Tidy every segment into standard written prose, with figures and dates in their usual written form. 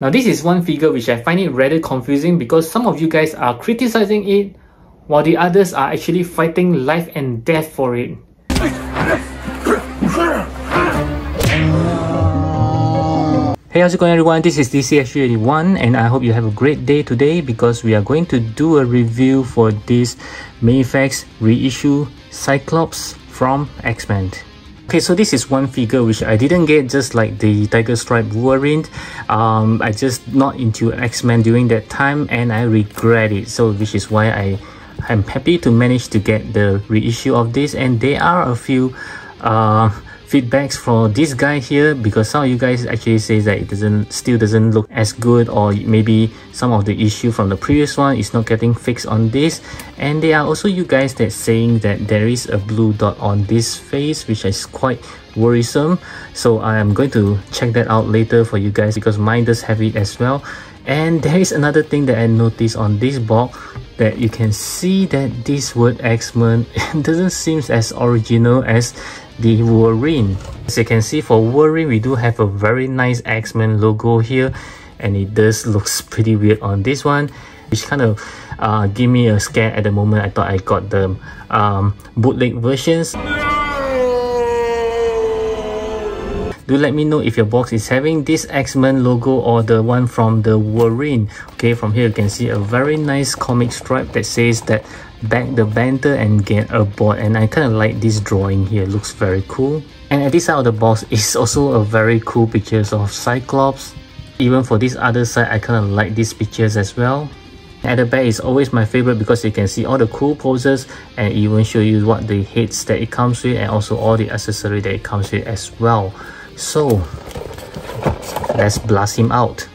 Now this is one figure which I find it rather confusing because some of you guys are criticizing it while the others are actually fighting life and death for it. Hey, how's it going everyone? This is DCSG81 and I hope you have a great day today because we are going to do a review for this Mafex Reissue Cyclops from X-Men. Okay, so this is one figure which I didn't get, just like the Tiger Stripe Wolverine. I just not into X-Men during that time and I regret it. So which is why I'm happy to manage to get the reissue of this, and there are a few feedbacks for this guy here because some of you guys actually say that it still doesn't look as good, or maybe some of the issue from the previous one is not getting fixed on this. And there are also you guys that saying that there is a blue dot on this face, which is quite worrisome. So I am going to check that out later for you guys because mine does have it as well. And there is another thing that I noticed on this box, that you can see that this word X-Men doesn't seem as original as the Wolverine. As you can see, for Wolverine we do have a very nice X-Men logo here, and it does looks pretty weird on this one, which kind of give me a scare at the moment. I thought I got the bootleg versions. Do let me know if your box is having this X-Men logo or the one from the Wolverine. Okay, from here you can see a very nice comic stripe that says that back the banter and get aboard, and I kind of like this drawing here, looks very cool. And at this side of the box is also a very cool pictures of Cyclops. Even for this other side, I kind of like these pictures as well. At the back is always my favorite because you can see all the cool poses and even show you what the heads that it comes with and also all the accessory that it comes with as well. So let's blast him out.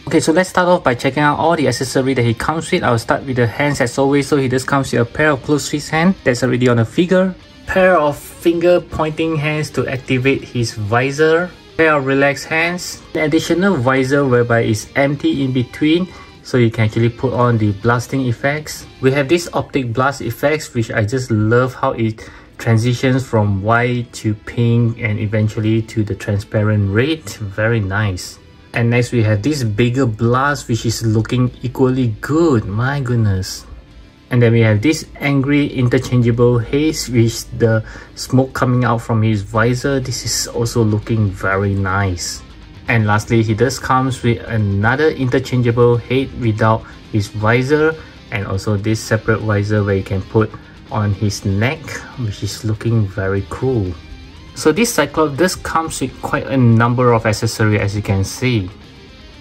Okay, so let's start off by checking out all the accessory that he comes with. I'll start with the hands as always. So he just comes with a pair of closed fist hand that's already on the figure, pair of finger pointing hands to activate his visor, pair of relaxed hands, an additional visor whereby it's empty in between, so you can actually put on the blasting effects. We have this optic blast effects, which I just love how it transitions from white to pink and eventually to the transparent red. Very nice. And next we have this bigger blast, which is looking equally good, my goodness. And then we have this angry interchangeable haze with the smoke coming out from his visor. This is also looking very nice. And lastly, he does comes with another interchangeable head without his visor, and also this separate visor where you can put on his neck, which is looking very cool. So this Cyclops does comes with quite a number of accessories, as you can see.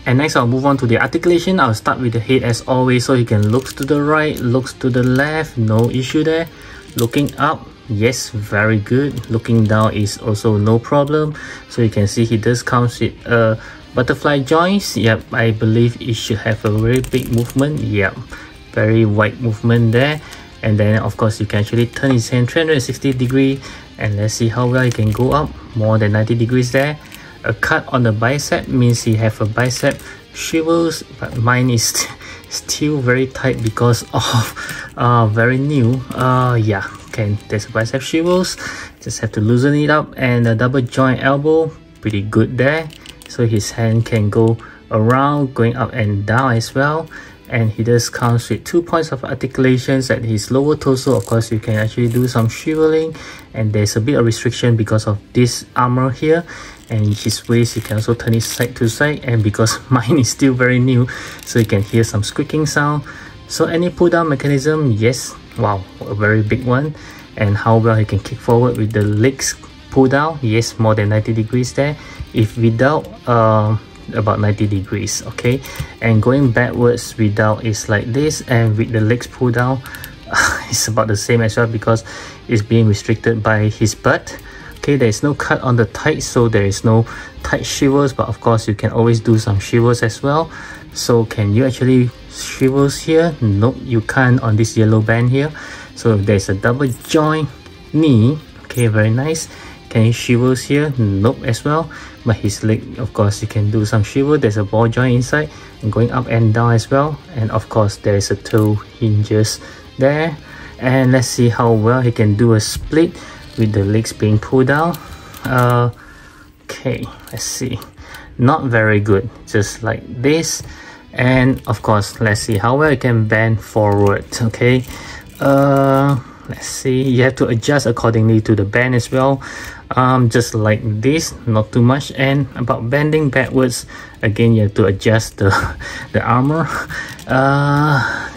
And next I'll move on to the articulation. I'll start with the head as always, so he can look to the right, looks to the left, no issue there. Looking up, yes, very good. Looking down is also no problem. So you can see he does comes with butterfly joints. Yep, I believe it should have a very big movement. Yep, very wide movement there. And then of course you can actually turn his hand 360 degrees, and let's see how well he can go up, more than 90 degrees there. A cut on the bicep means he have a bicep shrivels, but mine is still very tight because of very new. Yeah, okay, there's a bicep shrivels, just have to loosen it up. And a double joint elbow, pretty good there, so his hand can go around, going up and down as well. And he just comes with 2 points of articulations at his lower torso. Of course you can actually do some shriveling, and there's a bit of restriction because of this armor here. And his waist, you can also turn it side to side, and because mine is still very new, so you can hear some squeaking sound. So any pull down mechanism, yes, wow, a very big one. And how well he can kick forward with the legs pull down, yes, more than 90 degrees there. If without, about 90 degrees. Okay, and going backwards without is like this, and with the legs pull down it's about the same as well because it's being restricted by his butt. Okay, there is no cut on the tights, so there is no tight shrivels, but of course you can always do some shrivels as well. So can you actually shrivels here? Nope, you can't on this yellow band here. So there's a double joint knee. Okay, very nice. Can you shrivels here? Nope as well. But his leg, of course, you can do some swivel. There's a ball joint inside and going up and down as well. And of course, there is a toe hinges there. And let's see how well he can do a split with the legs being pulled down. Okay, let's see. Not very good, just like this. And of course, let's see how well he can bend forward. Okay, let's see, you have to adjust accordingly to the bend as well. Just like this, not too much. And about bending backwards, again, you have to adjust the armor.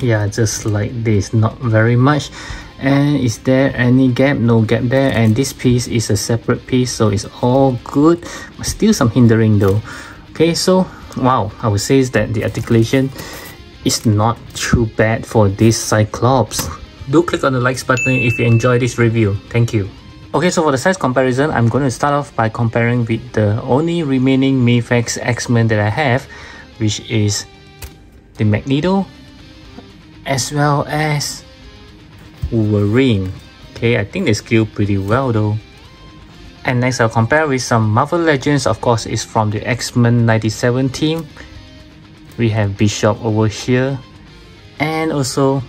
Yeah, just like this, not very much. And is there any gap? No gap there. And this piece is a separate piece, so it's all good, but still some hindering though. Okay, so wow, I would say is that the articulation is not too bad for this Cyclops. Do click on the likes button if you enjoy this review. Thank you. Okay, so for the size comparison, I'm going to start off by comparing with the only remaining Mafex X-Men that I have, which is the Magneto as well as Wolverine. Okay, I think they scale pretty well though. And next I'll compare with some Marvel Legends. Of course, it's from the X-Men 97 team. We have Bishop over here and also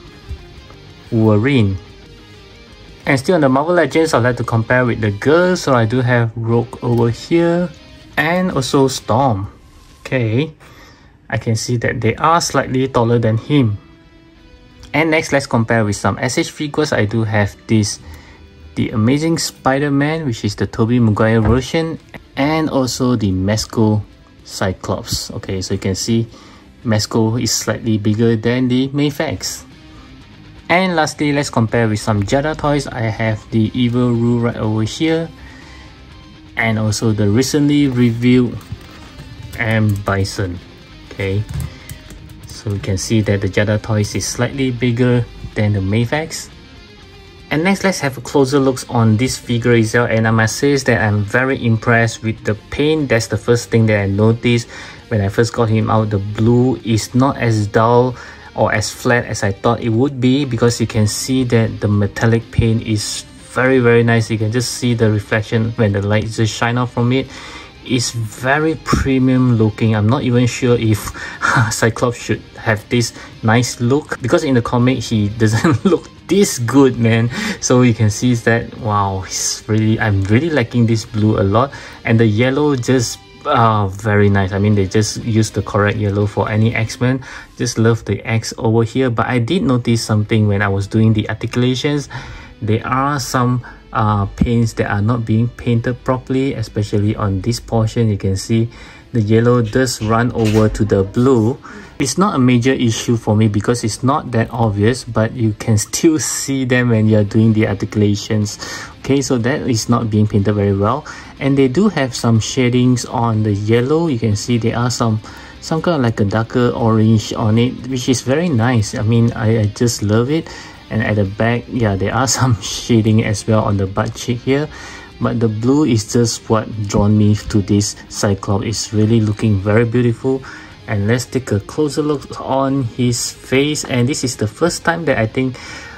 Wolverine. And still on the Marvel Legends, I'd like to compare with the girls. So I do have Rogue over here and also Storm. Okay, I can see that they are slightly taller than him. And next, let's compare with some SH figures. I do have this, the Amazing Spider-Man, which is the Tobey Maguire version, and also the Mafex Cyclops. Okay, so you can see Mafex is slightly bigger than the Mafex. And lastly, let's compare with some Jada toys. I have the Evil Rule right over here, and also the recently revealed Bison. Okay, so you can see that the Jada toys is slightly bigger than the Mafex. And next, let's have a closer look on this figure itself. And I must say that I'm very impressed with the paint. That's the first thing that I noticed when I first got him out. The blue is not as dull or as flat as I thought it would be, because you can see that the metallic paint is very nice. You can just see the reflection when the light just shine off from it. It's very premium looking. I'm not even sure if Cyclops should have this nice look, because in the comic he doesn't look this good, man. So you can see that, wow, I'm really liking this blue a lot. And the yellow just very nice. I mean, they just used the correct yellow for any X-Men. Just love the X over here. But I did notice something when I was doing the articulations. There are some paints that are not being painted properly, especially on this portion. You can see the yellow does run over to the blue. It's not a major issue for me because it's not that obvious, but you can still see them when you're doing the articulations. Okay, so that is not being painted very well. And they do have some shadings on the yellow. You can see there are some kind of like a darker orange on it, which is very nice. I mean, I just love it. And at the back, yeah, there are some shading as well on the butt cheek here. But the blue is just what drawn me to this Cyclops. It's really looking very beautiful. And let's take a closer look on his face. And this is the first time that I think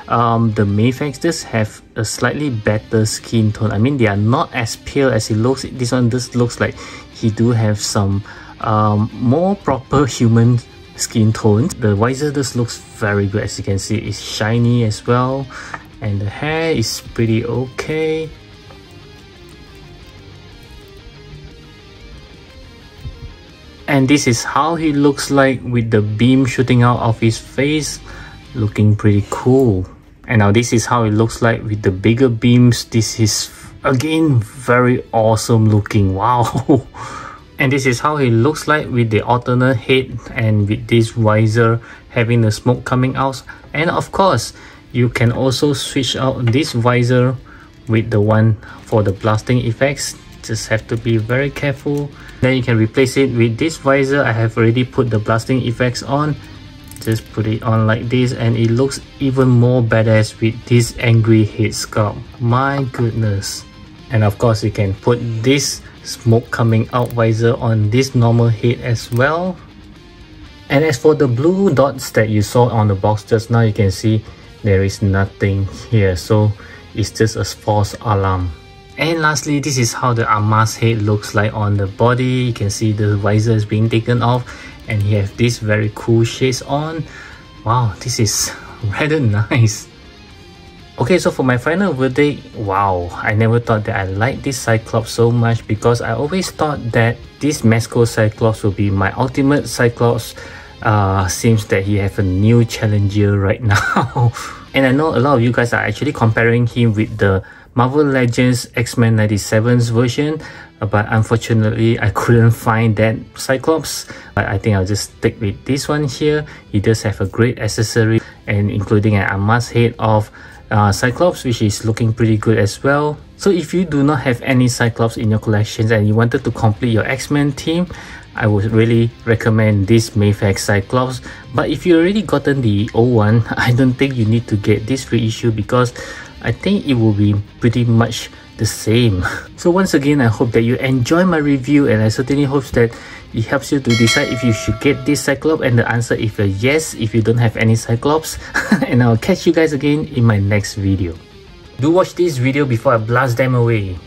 the Mafex does have a slightly better skin tone. I mean, they are not as pale as it looks. This one just looks like he do have some more proper human skin tones. The visor just looks very good. As you can see, it's shiny as well, and the hair is pretty okay. And this is how he looks like with the beam shooting out of his face, looking pretty cool. And now this is how it looks like with the bigger beams. This is again very awesome looking. Wow. And this is how he looks like with the alternate head and with this visor having the smoke coming out. And of course, you can also switch out this visor with the one for the blasting effects. Just have to be very careful. Then you can replace it with this visor. I have already put the blasting effects on. Just put it on like this, and it looks even more badass with this angry head sculpt. My goodness. And of course, you can put this smoke coming out visor on this normal head as well. And as for the blue dots that you saw on the box just now, you can see there is nothing here, so it's just a false alarm. And lastly, this is how the Armas head looks like on the body. You can see the visor is being taken off, and he has this very cool shades on. Wow, this is rather nice. Okay, so for my final verdict, wow, I never thought that I liked this Cyclops so much, because I always thought that this Mezco Cyclops will be my ultimate Cyclops. Seems that he have a new challenger right now. And I know a lot of you guys are actually comparing him with the Marvel Legends X-Men 97's version, but unfortunately I couldn't find that Cyclops. But I think I'll just stick with this one here. He does have a great accessory, and including an Armas head of Cyclops, which is looking pretty good as well. So if you do not have any Cyclops in your collections and you wanted to complete your X-Men team, I would really recommend this Mafex Cyclops. But if you already gotten the old one, I don't think you need to get this reissue, because I think it will be pretty much the same. So once again, I hope that you enjoy my review, and I certainly hope that it helps you to decide if you should get this Cyclops, and the answer is a yes if you don't have any Cyclops. And I'll catch you guys again in my next video. Do watch this video before I blast them away.